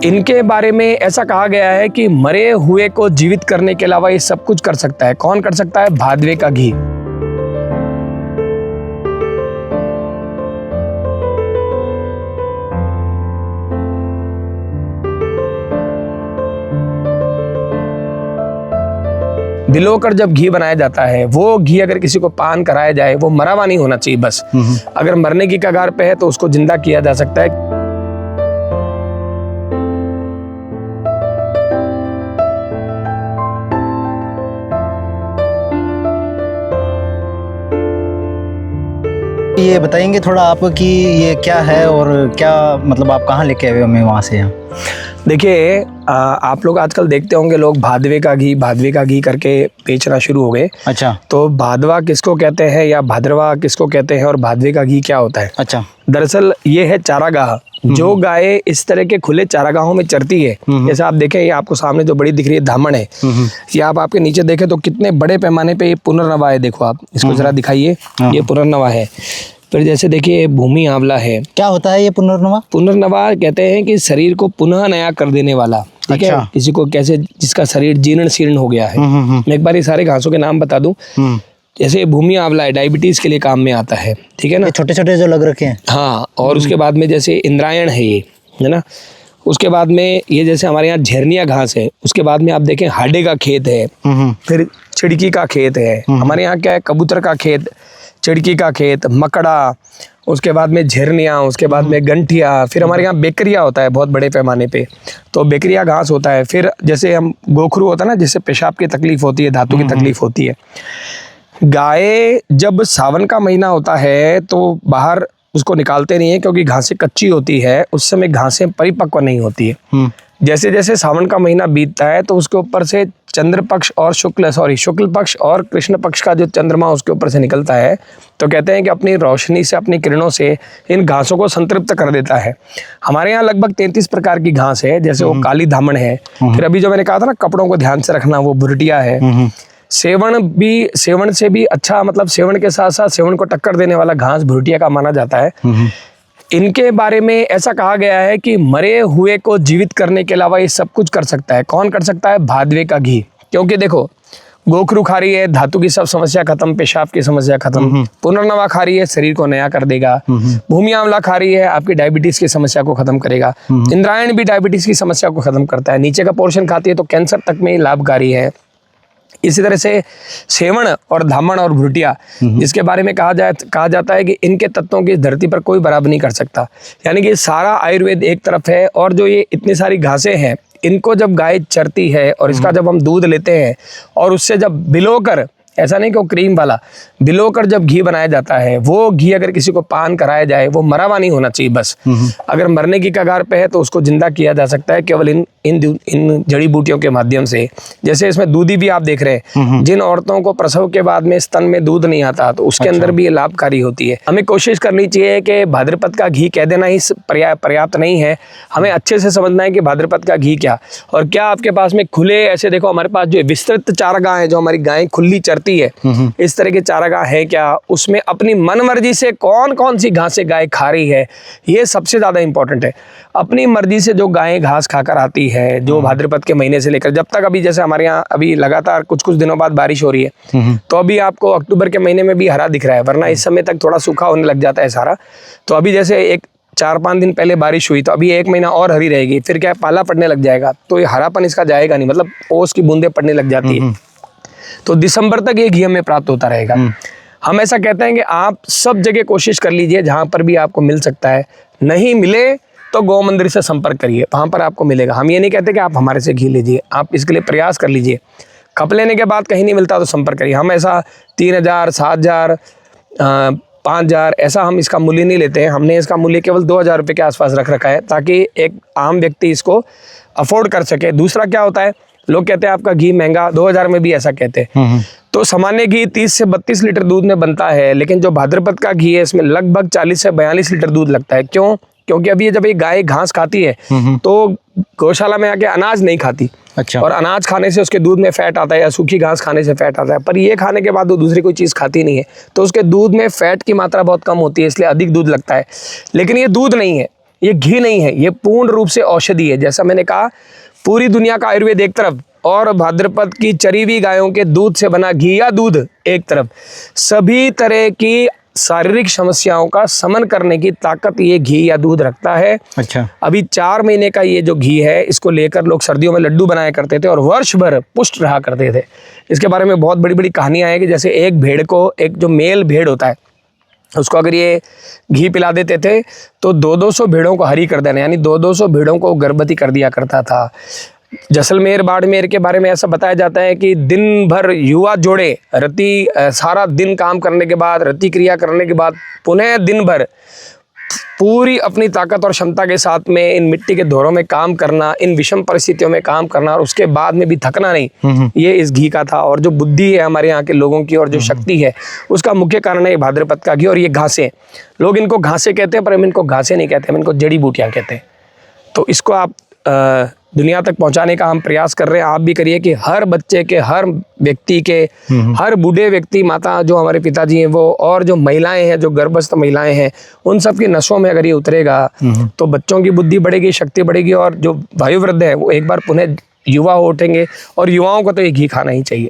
इनके बारे में ऐसा कहा गया है कि मरे हुए को जीवित करने के अलावा ये सब कुछ कर सकता है। कौन कर सकता है? भादवे का घी। भिगोकर जब घी बनाया जाता है, वो घी अगर किसी को पान कराया जाए, वो मरा हुआ नहीं होना चाहिए बस। अगर मरने की कगार पे है तो उसको जिंदा किया जा सकता है। ये बताएंगे थोड़ा आप कि ये क्या है और क्या मतलब आप कहाँ लेके आए हो हमें वहाँ से? यहाँ देखिए, आप लोग आजकल देखते होंगे लोग भादवे का घी करके बेचना शुरू हो गए। अच्छा। तो भादवा किसको कहते हैं या भाद्रवा किसको कहते हैं और भादवे का घी क्या होता है? अच्छा। दरअसल ये है चारागाह। जो गाय इस तरह के खुले चारागाहों में चरती है, जैसे आप देखें, ये आपको सामने जो बड़ी दिख रही है धामण है, ये आप आपके नीचे देखें तो कितने बड़े पैमाने पे ये पुनर्नवा है। देखो आप इसको जरा दिखाइए, ये पुनर्नवा है। फिर जैसे देखिए भूमि आंवला है। क्या होता है ये पुनर्नवा? पुनर्नवा कहते हैं कि शरीर को पुनः नया कर देने वाला। ठीक है, किसी को कैसे जिसका शरीर जीर्ण शीर्ण हो गया है। मैं एक बार ये सारे घासों के नाम बता दूं। जैसे भूमि आंवला है, डायबिटीज के लिए काम में आता है। ठीक है ना, छोटे छोटे जो लग रखे हैं। हाँ, और उसके बाद में जैसे इंद्रायण है, ये है ना। उसके बाद में ये जैसे हमारे यहाँ झरनिया घास है। उसके बाद में आप देखें हाडे का खेत है, फिर चिड़की का खेत है। हमारे यहाँ क्या है? कबूतर का खेत, चिड़की का खेत, मकड़ा, उसके बाद में झरनिया, उसके बाद में गंठिया, फिर हमारे यहाँ बेकरिया होता है बहुत बड़े पैमाने पे, तो बेकरिया घास होता है। फिर जैसे हम गोखरू होता है ना, जिससे पेशाब की तकलीफ होती है, धातु की तकलीफ होती है। गाय जब सावन का महीना होता है तो बाहर उसको निकालते नहीं है, क्योंकि घासें कच्ची होती है, उस समय घासें परिपक्व नहीं होती है। जैसे जैसे सावन का महीना बीतता है तो उसके ऊपर से चंद्र पक्ष और शुक्ल पक्ष और कृष्ण पक्ष का जो चंद्रमा उसके ऊपर से निकलता है, तो कहते हैं कि अपनी रोशनी से, अपनी किरणों से इन घासों को संतृप्त कर देता है। हमारे यहाँ लगभग 33 प्रकार की घास है। जैसे वो काली धामण है, फिर अभी जो मैंने कहा था ना कपड़ों को ध्यान से रखना, वो भुरटिया है। सेवण से भी अच्छा, मतलब सेवण के साथ साथ सेवण को टक्कर देने वाला घास भुरटिया का माना जाता है। इनके बारे में ऐसा कहा गया है कि मरे हुए को जीवित करने के अलावा ये सब कुछ कर सकता है। कौन कर सकता है? भादवे का घी। क्योंकि देखो, गोखरू खा रही है, धातु की सब समस्या खत्म, पेशाब की समस्या खत्म। पुनर्नवा खा रही है, शरीर को नया कर देगा। भूमि आंवला खा रही है, आपकी डायबिटीज की समस्या को खत्म करेगा। इंद्रायण भी डायबिटीज की समस्या को खत्म करता है। नीचे का पोर्शन खाती है तो कैंसर तक में लाभकारी है। इसी तरह से सेवण और धामण और भुरटिया, जिसके बारे में कहा जाता है कि इनके तत्वों की धरती पर कोई बराबर नहीं कर सकता। यानी कि सारा आयुर्वेद एक तरफ है, और जो ये इतनी सारी घासें हैं, इनको जब गाय चरती है और इसका जब हम दूध लेते हैं और उससे जब भिगोकर, ऐसा नहीं कि वो क्रीम वाला, भिगोकर जब घी बनाया जाता है, वो घी अगर किसी को पान कराया जाए, वो मरा हुआ नहीं होना चाहिए बस। अगर मरने की कगार पे है तो उसको जिंदा किया जा सकता है केवल इन जड़ी बूटियों के माध्यम से। जैसे इसमें दूधी भी आप देख रहे हैं, जिन औरतों को प्रसव के बाद में स्तन में दूध नहीं आता, तो उसके अंदर भी ये लाभकारी होती है। हमें कोशिश करनी चाहिए कि भाद्रपद का घी कह देना ही पर्याप्त नहीं है। हमें अच्छे से समझना है कि भाद्रपद का घी क्या, और क्या आपके पास में खुले, ऐसे देखो हमारे पास जो विस्तृत चारागाह है, जो हमारी गायें खुली चरती है, इस तरह के चारागाह है क्या, उसमें अपनी मन मर्जी से कौन कौन सी घासें गाय खा रही है, ये सबसे ज्यादा इंपॉर्टेंट है। अपनी मर्जी से जो गायें घास खाकर आती है, जो भाद्रपद के महीने से लेकर जब तक, अभी जैसे हमारे यहाँ अभी लगातार कुछ दिनों बाद बारिश हो रही है, तो अभी आपको अक्टूबर के महीने में भी हरा दिख रहा है, वरना इस समय तक थोड़ा सूखा होने लग जाता है सारा। तो अभी जैसे एक 4-5 दिन पहले बारिश हुई, तो अभी 1 महीना और हरी रहेगी, फिर क्या है, पाला पड़ने लग जाएगा, तो ये हरापन इसका जाएगा नहीं, मतलब ओस की बूंदें पड़ने लग जाती है। तो दिसंबर तक ये घी हमें प्राप्त होता रहेगा। हम ऐसा कहते हैं कि आप सब जगह कोशिश कर लीजिए, जहां पर भी आपको मिल सकता है। नहीं मिले तो गौ मंदिर से संपर्क करिए, वहां पर आपको मिलेगा। हम ये नहीं कहते कि आप हमारे से घी लीजिए, आप इसके लिए प्रयास कर लीजिए। कप लेने के बाद कहीं नहीं मिलता तो संपर्क करिए। हम ऐसा 3000, 7000, 5000 ऐसा हम इसका मूल्य नहीं लेते हैं। हमने इसका मूल्य केवल 2000 रुपये के आसपास रख रखा है, ताकि एक आम व्यक्ति इसको अफोर्ड कर सके। दूसरा क्या होता है, लोग कहते हैं आपका घी महंगा, 2000 में भी ऐसा कहते हैं। तो सामान्य घी 30 से 32 लीटर दूध में बनता है, लेकिन जो भाद्रपद का घी है इसमें लगभग 40 से 42 लीटर दूध लगता है। क्यों? क्योंकि अभी जब ये गाय घास खाती है तो गौशाला में आके अनाज नहीं खाती। अच्छा। और अनाज खाने से उसके दूध में फैट आता है, या सूखी घास खाने से फैट आता है, पर ये खाने के बाद वो दूसरी कोई चीज़ खाती नहीं है, तो उसके दूध में फैट की मात्रा बहुत कम होती है, इसलिए अधिक दूध लगता है। लेकिन ये दूध नहीं है, ये घी नहीं है, ये पूर्ण रूप से औषधि है। जैसा मैंने कहा, पूरी दुनिया का आयुर्वेद एक तरफ और भाद्रपद की चरी हुई गायों के दूध से बना घी या दूध एक तरफ, सभी तरह की शारीरिक समस्याओं का शमन करने की ताकत ये घी या दूध रखता है। अच्छा। अभी 4 महीने का ये जो घी है, इसको लेकर लोग सर्दियों में लड्डू बनाया करते थे और वर्ष भर पुष्ट रहा करते थे। इसके बारे में बहुत बड़ी बड़ी कहानियाँ हैं कि जैसे एक भेड़ को, एक जो मेल भेड़ होता है, उसको अगर ये घी पिला देते थे तो 200 भेड़ों को हरी कर देना, यानी 200 भेड़ों को गर्भवती कर दिया करता था। जैसलमेर बाड़मेर के बारे में ऐसा बताया जाता है कि दिन भर युवा जोड़े सारा दिन काम करने के बाद, रति क्रिया करने के बाद पुनः दिन भर पूरी अपनी ताकत और क्षमता के साथ में इन मिट्टी के धोरों में काम करना, इन विषम परिस्थितियों में काम करना और उसके बाद में भी थकना नहीं, ये इस घी का था। और जो बुद्धि है हमारे यहाँ के लोगों की और जो शक्ति है, उसका मुख्य कारण है ये भाद्रपद का घी। और ये घासें, लोग इनको घासें कहते हैं, पर हम इनको घासें नहीं कहते, हम इनको जड़ी बूटियाँ कहते हैं। तो इसको आप दुनिया तक पहुंचाने का हम प्रयास कर रहे हैं। आप भी करिए कि हर बच्चे के, हर व्यक्ति के, हर बूढ़े व्यक्ति, माता जो हमारे पिताजी हैं वो, और जो महिलाएं हैं, जो गर्भस्थ महिलाएं हैं, उन सब की नसों में अगर ये उतरेगा तो बच्चों की बुद्धि बढ़ेगी, शक्ति बढ़ेगी, और जो वायुवृद्ध है वो एक बार पुनः युवा हो उठेंगे। और युवाओं को तो ये घी खाना ही चाहिए।